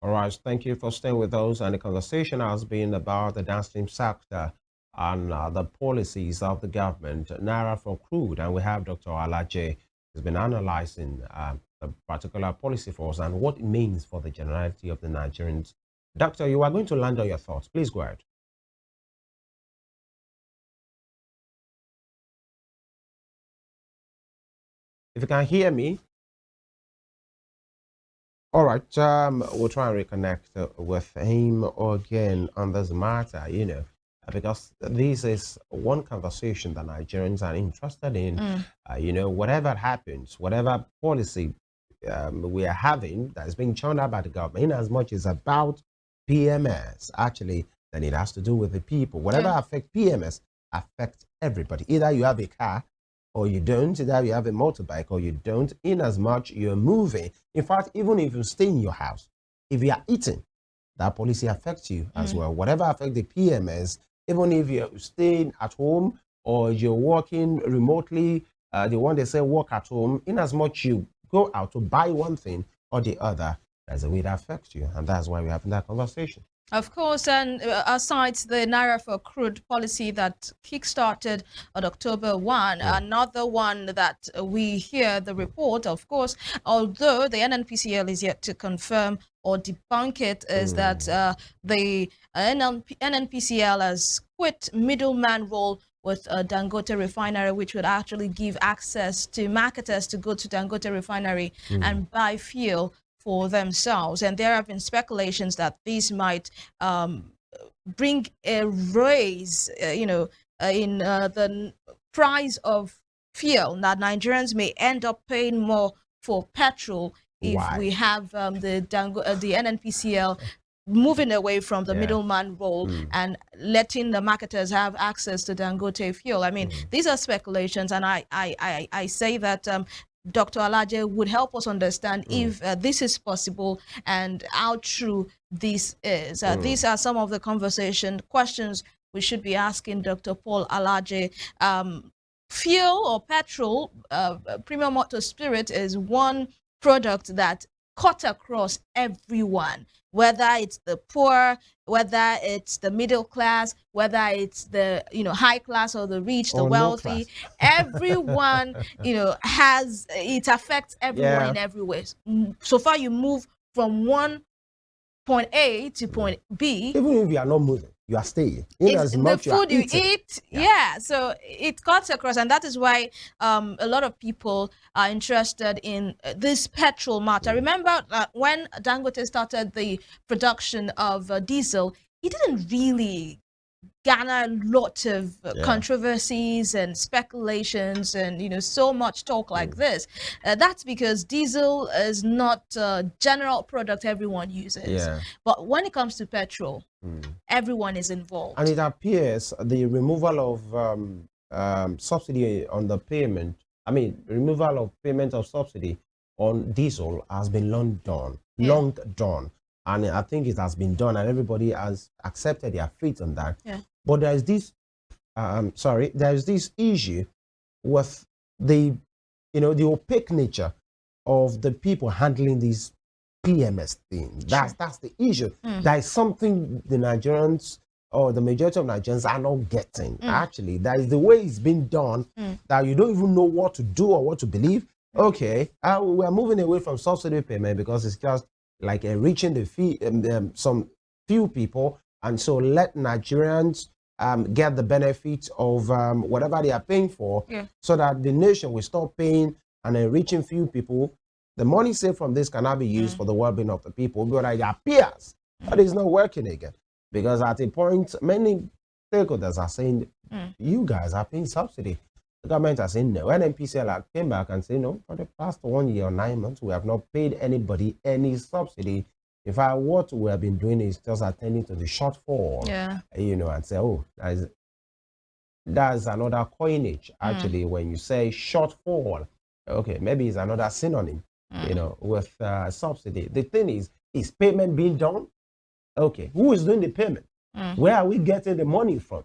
All right, thank you for staying with us. And the conversation has been about the downstream sector and the policies of the government, Naira for crude. And we have Dr. Alaje who's been analyzing the particular policy for us and what it means for the generality of the Nigerians. Doctor, you are going to land on your thoughts. Please go ahead. If you can hear me, all right, we'll try and reconnect with him again on this matter, because this is one conversation that Nigerians are interested in. Whatever happens, whatever policy we are having that is being churned out by the government, in as much as about PMS, actually, then it has to do with the people. Whatever affects PMS affects everybody. Either you have a car or you don't, either you have a motorbike or you don't, in as much you're moving. In fact, even if you stay in your house, if you are eating, that policy affects you as well. Whatever affects the PMS, even if you're staying at home or you're working remotely, the one they say work at home, in as much you go out to buy one thing or the other, that's the way that affects you. And that's why we're having that conversation. Of course, and aside the Naira for crude policy that kickstarted on October 1, another one that we hear the report, of course, although the NNPCL is yet to confirm or debunk it, is that the NNPCL has quit middleman role with Dangote Refinery, which would actually give access to marketers to go to Dangote Refinery and buy fuel for themselves. And there have been speculations that this might bring a raise, in the price of fuel. Now, Nigerians may end up paying more for petrol if we have the NNPCL moving away from the middleman role and letting the marketers have access to Dangote fuel. I mean, these are speculations, and I say that Dr. Alaje would help us understand if this is possible and how true this is. These are some of the questions we should be asking Dr. Paul Alaje. Fuel or petrol, premium motor spirit is one product that cut across everyone, whether it's the poor, whether it's the middle class, whether it's the high class or the rich, the wealthy. Everyone has it affects everyone in every way. So far, you move from one point A to point B. Even if you are not moving, you are staying. In as much the food you eat, so it cuts across, and that is why a lot of people are interested in this petrol matter. Remember when Dangote started the production of diesel, he didn't really garner a lot of controversies and speculations and so much talk like this. That's because diesel is not a general product everyone uses. But when it comes to petrol, everyone is involved. And it appears the removal of subsidy on the payment, removal of payment of subsidy on diesel has been long done. And I think it has been done and everybody has accepted their fate on that. But there's this, there's this issue with the opaque nature of the people handling these PMS thing. That's the issue. There is something the Nigerians or the majority of Nigerians are not getting. Actually, that is the way it's been done, that you don't even know what to do or what to believe. Okay, we're moving away from subsidy payment because it's just like reaching the fee, some few people, and so let Nigerians get the benefits of whatever they are paying for, so that the nation will stop paying and enriching few people. The money saved from this cannot be used for the well-being of the people, but it appears that it's not working again. Because at a point, many stakeholders are saying, you guys are paying subsidy. The government are saying no. NNPCL came back and said, no, for the past 1 year or 9 months, we have not paid anybody any subsidy. In fact, what we have been doing is just attending to the shortfall, and say, oh, that's another coinage, actually, when you say shortfall. Okay, maybe it's another synonym, with subsidy. The thing is payment being done? Okay, who is doing the payment? Where are we getting the money from?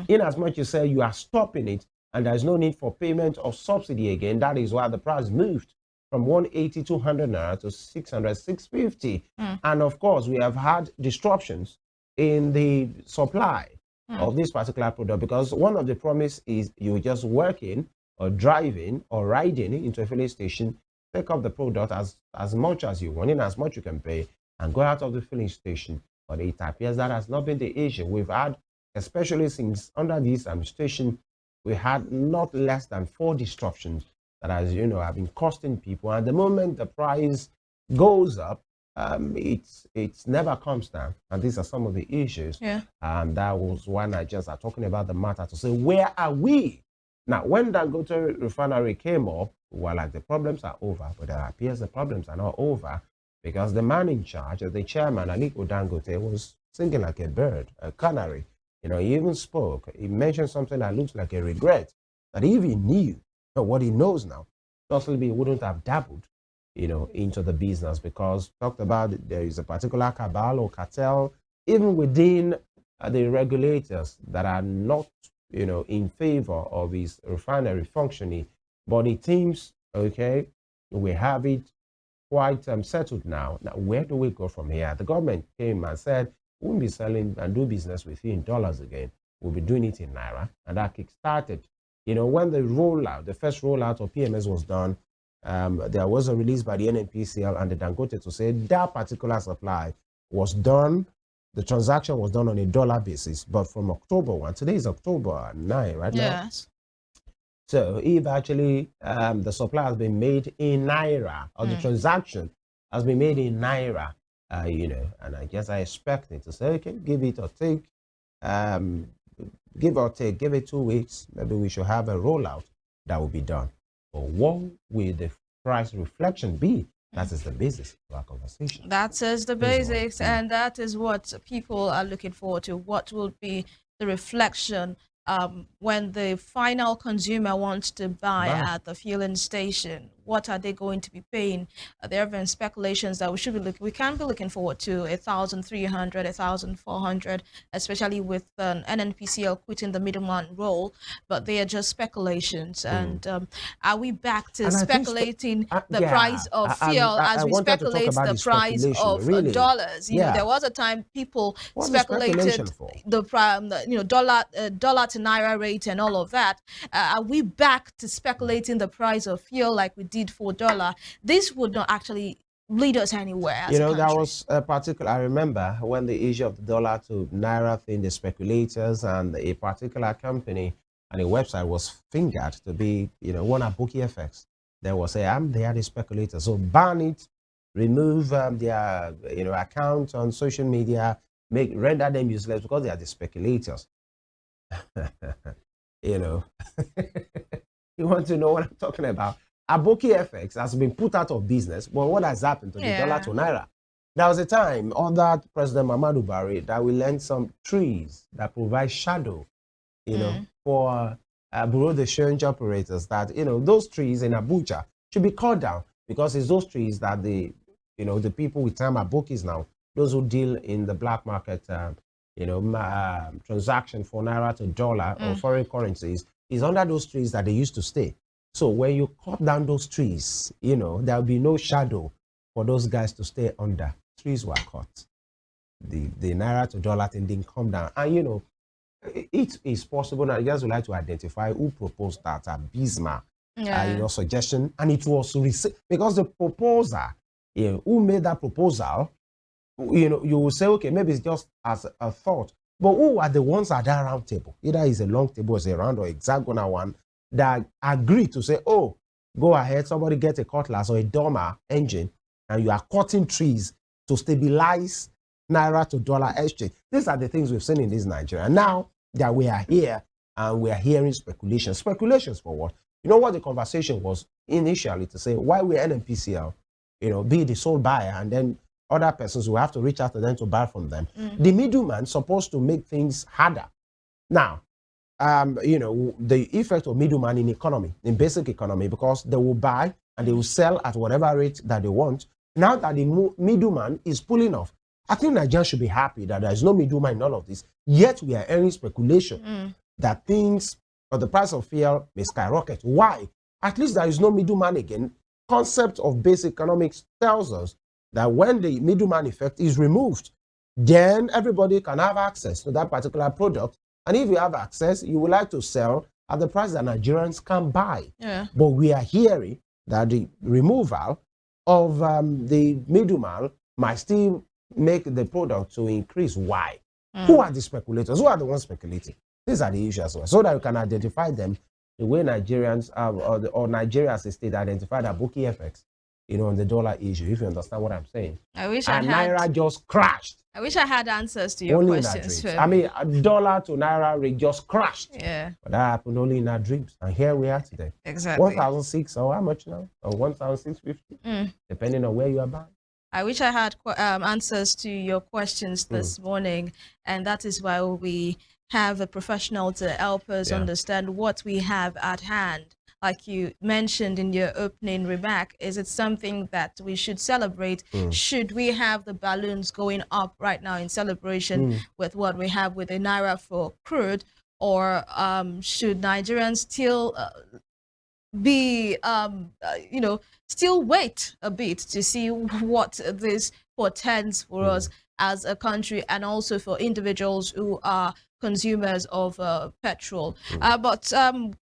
In as much you say you are stopping it and there's no need for payment of subsidy again, that is why the price moved. from 180, 200 naira to 600, 650. And of course, we have had disruptions in the supply of this particular product, because one of the promise is you're just working or driving or riding into a filling station, pick up the product as much as you want, in as much you can pay, and go out of the filling station. But it appears that has not been the issue. We've had, especially since under this administration, we had not less than 4 disruptions that, as you know, have been costing people. And the moment the price goes up, it's never comes down. And these are some of the issues. Yeah. That was why Nigerians are talking about the matter to say, where are we? Now, when Dangote Refinery came up, well, like the problems are over, but it appears the problems are not over, because the man in charge, the chairman, Aliko Dangote, was singing like a bird, a canary. You know, he even spoke. He mentioned something that looks like a regret, that if he knew what he knows now, possibly he wouldn't have dabbled, you know, into the business, because talked about there is a particular cabal or cartel, even within the regulators, that are not, you know, in favor of his refinery functioning. But it seems, okay, we have it quite settled now. Now, where do we go from here? The government came and said, we won't be selling and do business with you in dollars again. We'll be doing it in Naira. And that kick-started. You know, when the rollout, the first rollout of PMS was done, there was a release by the NNPCL and the Dangote to say that particular supply was done. The transaction was done on a dollar basis. But from October 1, today is October 9, right now? Yes. So if actually the supply has been made in Naira, or the transaction has been made in Naira, you know, and I guess I expect it to say, okay, give it or take, give it 2 weeks, maybe we should have a rollout that will be done. But what will the price reflection be? That is the basis of our conversation. That is the basics, and that is what people are looking forward to. What will be the reflection when the final consumer wants to buy at the fueling station? What are they going to be paying? There have been speculations that we can be looking forward to 1,300, 1,400, especially with NNPCL quitting the middleman role. But they are just speculations. And are we back to speculating the price of fuel as we speculate the price of dollars? You know, there was a time people speculated the dollar to Naira rate and all of that. Are we back to speculating the price of fuel like we did for dollar? This would not actually lead us anywhere. You know, that was a particular, I remember when the issue of the dollar to Naira thing, the speculators and a particular company and a website was fingered to be, you know, one of Bookie FX. There was they are the speculators. So ban it, remove their, you know, account on social media, render them useless because they are the speculators. You know, you want to know what I'm talking about? Aboki FX has been put out of business. But what has happened to the dollar to Naira? There was a time under President Muhammadu Buhari that we learned some trees that provide shadow, you know, for Bureau de Change operators, that, you know, those trees in Abuja should be cut down, because it's those trees that the, you know, the people with time Abokis now, those who deal in the black market, you know, transaction for Naira to dollar or foreign currencies, is under those trees that they used to stay. So when you cut down those trees, you know, there'll be no shadow for those guys to stay under. Trees were cut. The Naira to dollar thing didn't come down. And, you know, it is possible. Now, I just would like to identify who proposed that, Bismarck, you know, suggestion. And it was received, because the proposer, you know, who made that proposal, you know, you will say, okay, maybe it's just as a thought. But who are the ones at that round table? Either it's a long table, it's a round or hexagonal one, that agree to say, oh, go ahead, somebody get a cutlass or a dormer engine, and you are cutting trees to stabilize Naira to dollar exchange. These are the things we've seen in this Nigeria. Now that we are here and we are hearing speculations. Speculations for what? You know what the conversation was initially, to say why we NNPCL, you know, be the sole buyer, and then other persons will have to reach out to them to buy from them. The middleman supposed to make things harder. Now, you know, the effect of middleman in economy, in basic economy, because they will buy and they will sell at whatever rate that they want. Now that the middleman is pulling off, I think Nigerians should be happy that there is no middleman in all of this. Yet we are hearing speculation that things, or the price of fuel may skyrocket. Why? At least there is no middleman again concept of basic economics tells us that when the middleman effect is removed, then everybody can have access to that particular product. And if you have access, you would like to sell at the price that Nigerians can buy. Yeah. But we are hearing that the removal of the middleman might still make the product to increase. Why? Who are the speculators? Who are the ones speculating? These are the issues as well, so that you can identify them the way Nigerians or Nigeria as a state identified a bookie FX, on the dollar issue, if you understand what I'm saying. I wish and Naira just crashed. I wish I had answers to your only questions. In our dreams. I mean, a dollar to Naira rate just crashed. Yeah. But that happened only in our dreams. And here we are today. Exactly. 1,006 or how much now? Or 1,650, depending on where you are buying. I wish I had answers to your questions this morning, and that is why we have a professional to help us understand what we have at hand. Like you mentioned in your opening remark, is it something that we should celebrate? Should we have the balloons going up right now in celebration with what we have with the Naira for crude, or should Nigerians still be still wait a bit to see what this portends for us as a country, and also for individuals who are consumers of petrol? But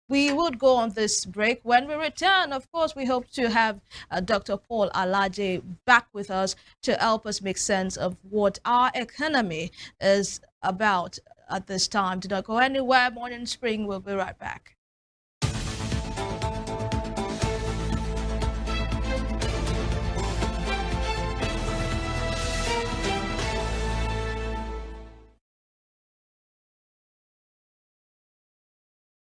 we would go on this break. When we return, of course, we hope to have Dr. Paul Alaje back with us to help us make sense of what our economy is about at this time. Do not go anywhere. Morning Spring will be right back.